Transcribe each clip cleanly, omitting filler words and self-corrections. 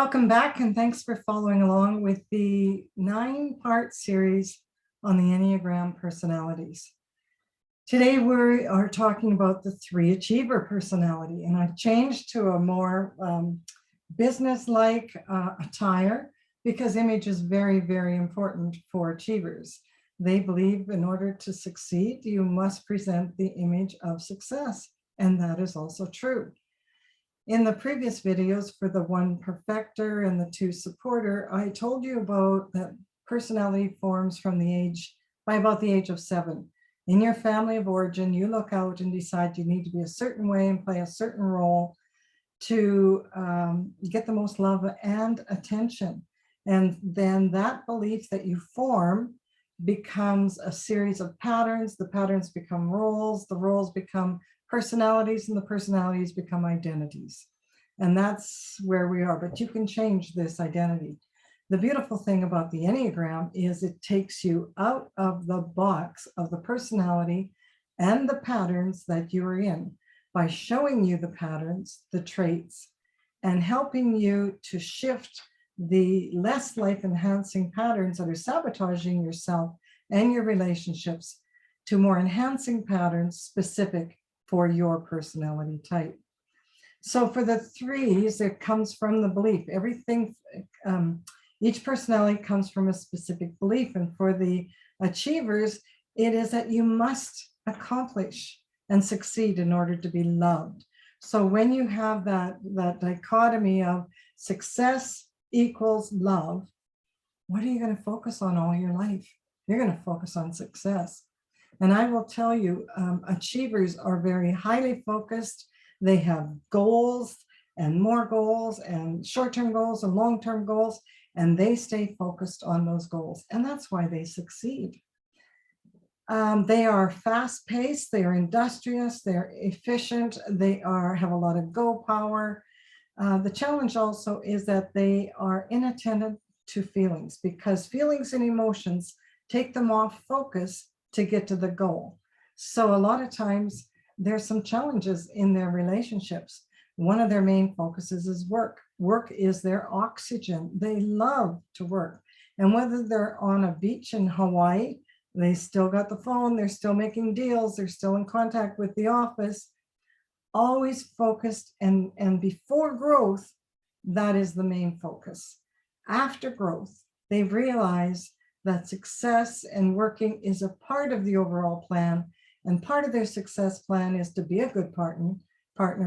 Welcome back, and thanks for following along with the 9-part series on the Enneagram personalities. Today we are talking about the 3 achiever personality, and I've changed to a more business-like attire because image is very, very important for achievers. They believe in order to succeed, you must present the image of success, and that is also true. In the previous videos for the 1 perfecter and the 2 supporter, I told you about that personality forms by about the age of 7. In your family of origin, you look out and decide you need to be a certain way and play a certain role to get the most love and attention. And then that belief that you form becomes a series of patterns. The patterns become roles, the roles become personalities, and the personalities become identities. And that's where we are, but you can change this identity. The beautiful thing about the Enneagram is it takes you out of the box of the personality and the patterns that you are in by showing you the patterns, the traits, and helping you to shift the less life-enhancing patterns that are sabotaging yourself and your relationships to more enhancing patterns specific for your personality type. So for the 3s, it comes from the belief. Everything, each personality comes from a specific belief. And for the achievers, it is that you must accomplish and succeed in order to be loved. So when you have that dichotomy of success equals love, what are you going to focus on all your life? You're going to focus on success. And I will tell you, achievers are very highly focused. They have goals and more goals and short-term goals and long-term goals, and they stay focused on those goals. And that's why they succeed. They are fast-paced, they are industrious, they're efficient, they have a lot of go power. The challenge also is that they are inattentive to feelings, because feelings and emotions take them off focus to get to the goal. So a lot of times there's some challenges in their relationships. One of their main focuses is work. Work is their oxygen. They love to work. And whether they're on a beach in Hawaii, they still got the phone, they're still making deals, they're still in contact with the office, always focused. And before growth, that is the main focus. After growth, they've realized that success and working is a part of the overall plan, and part of their success plan is to be a good partner,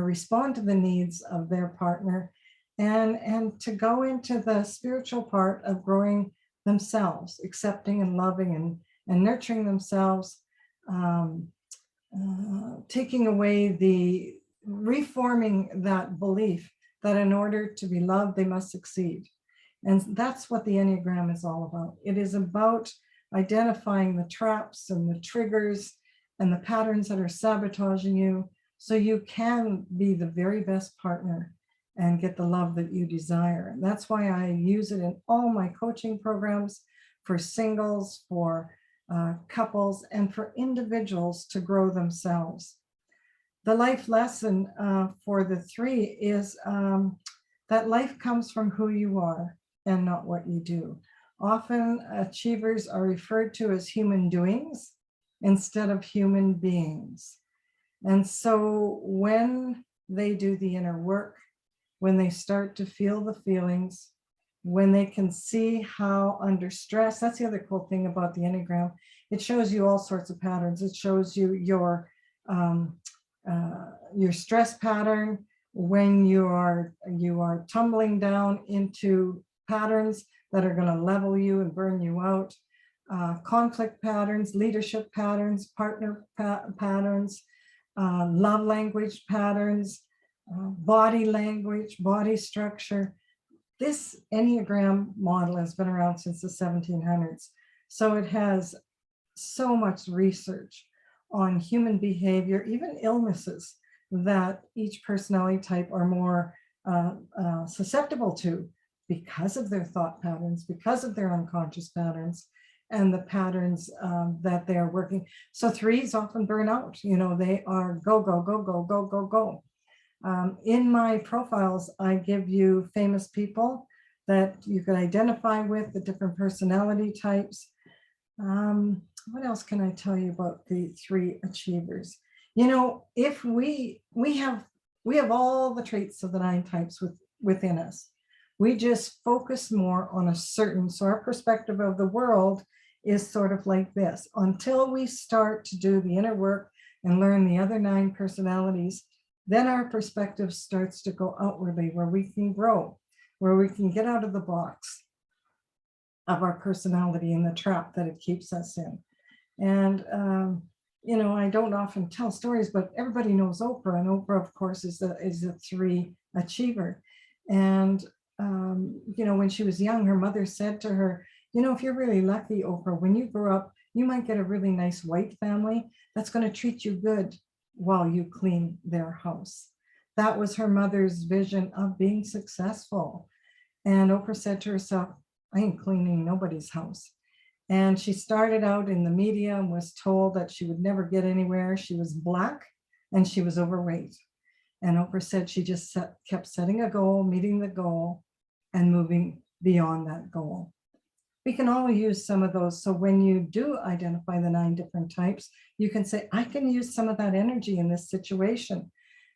respond to the needs of their partner, and to go into the spiritual part of growing themselves, accepting and loving and nurturing themselves, taking away reforming that belief that in order to be loved, they must succeed. And that's what the Enneagram is all about. It is about identifying the traps and the triggers and the patterns that are sabotaging you so you can be the very best partner and get the love that you desire. And that's why I use it in all my coaching programs for singles, for couples, and for individuals to grow themselves. The life lesson for the 3 is that life comes from who you are and not what you do. Often achievers are referred to as human doings instead of human beings. And so when they do the inner work, when they start to feel the feelings, when they can see how under stress, that's the other cool thing about the Enneagram, it shows you all sorts of patterns. It shows you your stress pattern, when you are tumbling down into patterns that are going to level you and burn you out, conflict patterns, leadership patterns, partner patterns, love language patterns, body language, body structure. This Enneagram model has been around since the 1700s. So it has so much research on human behavior, even illnesses that each personality type are more susceptible to because of their thought patterns, because of their unconscious patterns, and the patterns that they are working. So 3s often burn out. You know, they are go, go, go, go, go, go, go. In my profiles, I give you famous people that you could identify with, the different personality types. What else can I tell you about the 3 achievers? You know, if we have all the traits of the 9 types within us. We just focus more on a certain, so our perspective of the world is sort of like this. Until we start to do the inner work and learn the other 9 personalities, then our perspective starts to go outwardly, where we can grow, where we can get out of the box of our personality and the trap that it keeps us in. And, you know, I don't often tell stories, but everybody knows Oprah, and Oprah, of course, is a 3 achiever. And, you know, when she was young, her mother said to her, you know, if you're really lucky, Oprah, when you grow up, you might get a really nice white family that's going to treat you good while you clean their house. That was her mother's vision of being successful. And Oprah said to herself, I ain't cleaning nobody's house. And she started out in the media and was told that she would never get anywhere. She was Black and she was overweight. And Oprah said she just kept setting a goal, meeting the goal, and moving beyond that goal. We can all use some of those. So when you do identify the 9 different types, you can say, I can use some of that energy in this situation.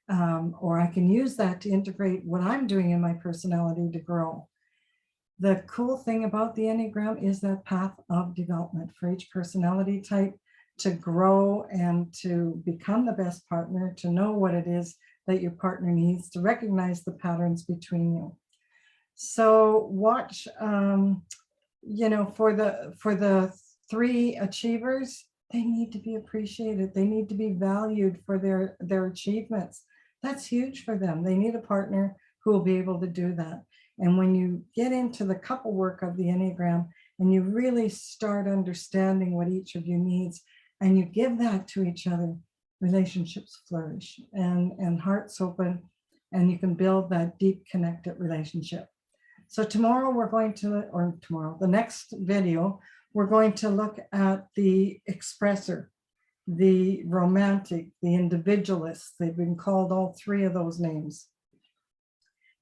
Or I can use that to integrate what I'm doing in my personality to grow. The cool thing about the Enneagram is that path of development for each personality type to grow and to become the best partner, to know what it is that your partner needs, to recognize the patterns between you. So watch, you know, for the 3 achievers, they need to be appreciated. They need to be valued for their achievements. That's huge for them. They need a partner who will be able to do that. And when you get into the couple work of the Enneagram and you really start understanding what each of you needs and you give that to each other, relationships flourish and hearts open, and you can build that deep connected relationship. So tomorrow the next video, we're going to look at the expressor, the romantic, the individualist. They've been called all 3 of those names.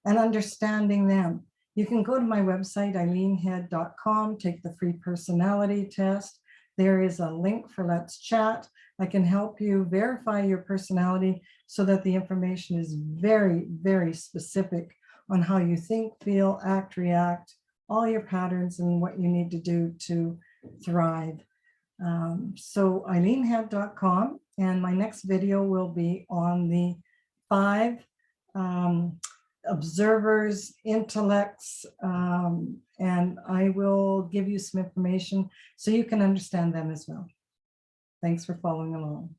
And understanding them. You can go to my website, eileenhead.com, take the free personality test. There is a link for Let's Chat. I can help you verify your personality so that the information is very, very specific on how you think, feel, act, react, all your patterns and what you need to do to thrive. So eileenhead.com, and my next video will be on the 5 observers, intellects, and I will give you some information so you can understand them as well. Thanks for following along.